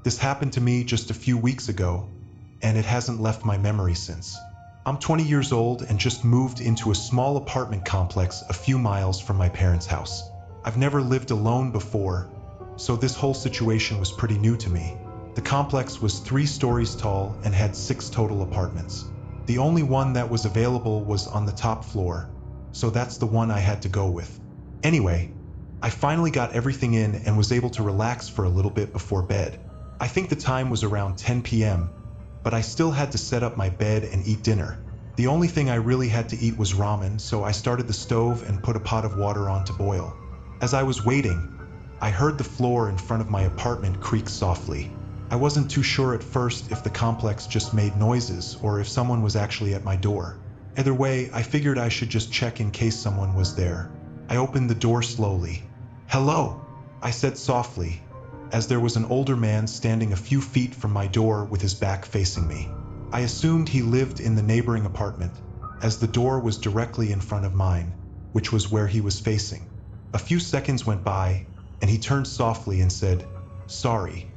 This happened to me just a few weeks ago, and it hasn't left my memory since. I'm 20 years old and just moved into a small apartment complex a few miles from my parents' house. I've never lived alone before, so this whole situation was pretty new to me. The complex was 3 stories tall and had 6 total apartments. The only one that was available was on the top floor, so that's the one I had to go with. Anyway, I finally got everything in and was able to relax for a little bit before bed. I think the time was around 10 p.m., but I still had to set up my bed and eat dinner. The only thing I really had to eat was ramen, so I started the stove and put a pot of water on to boil. As I was waiting, I heard the floor in front of my apartment creak softly. I wasn't too sure at first if the complex just made noises or if someone was actually at my door. Either way, I figured I should just check in case someone was there. I opened the door slowly. "Hello," I said softly, as there was an older man standing a few feet from my door with his back facing me. I assumed he lived in the neighboring apartment, as the door was directly in front of mine, which was where he was facing. A few seconds went by, and he turned softly and said, "Sorry,"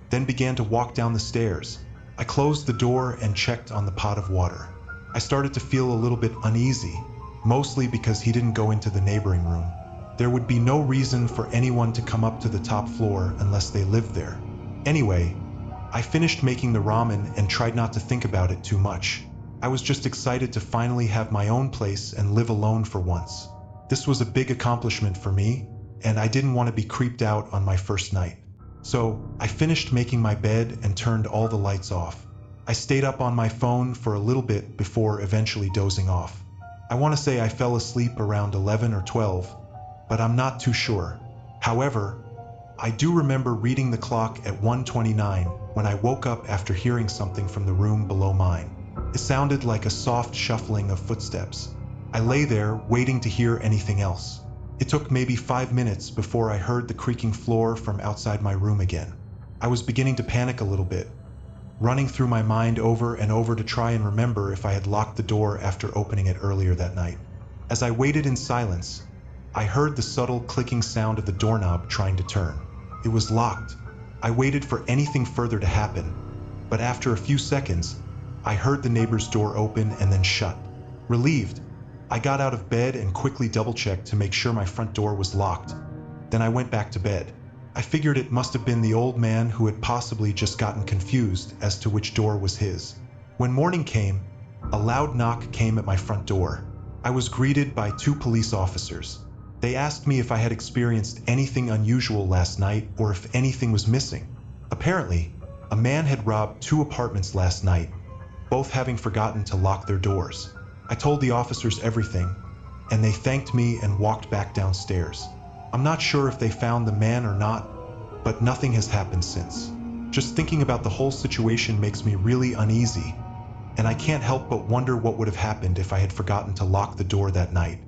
then began to walk down the stairs. I closed the door and checked on the pot of water. I started to feel a little bit uneasy, mostly because he didn't go into the neighboring room. There would be no reason for anyone to come up to the top floor unless they lived there. Anyway, I finished making the ramen and tried not to think about it too much. I was just excited to finally have my own place and live alone for once. This was a big accomplishment for me, and I didn't want to be creeped out on my first night. So I finished making my bed and turned all the lights off. I stayed up on my phone for a little bit before eventually dozing off. I want to say I fell asleep around 11 or 12, but I'm not too sure. However, I do remember reading the clock at 1:29 when I woke up after hearing something from the room below mine. It sounded like a soft shuffling of footsteps. I lay there waiting to hear anything else. It took maybe 5 minutes before I heard the creaking floor from outside my room again. I was beginning to panic a little bit, running through my mind over and over to try and remember if I had locked the door after opening it earlier that night. As I waited in silence, I heard the subtle clicking sound of the doorknob trying to turn. It was locked. I waited for anything further to happen, but after a few seconds, I heard the neighbor's door open and then shut. Relieved, I got out of bed and quickly double-checked to make sure my front door was locked. Then I went back to bed. I figured it must have been the old man who had possibly just gotten confused as to which door was his. When morning came, a loud knock came at my front door. I was greeted by 2 police officers. They asked me if I had experienced anything unusual last night or if anything was missing. Apparently, a man had robbed 2 apartments last night, both having forgotten to lock their doors. I told the officers everything, and they thanked me and walked back downstairs. I'm not sure if they found the man or not, but nothing has happened since. Just thinking about the whole situation makes me really uneasy, and I can't help but wonder what would have happened if I had forgotten to lock the door that night.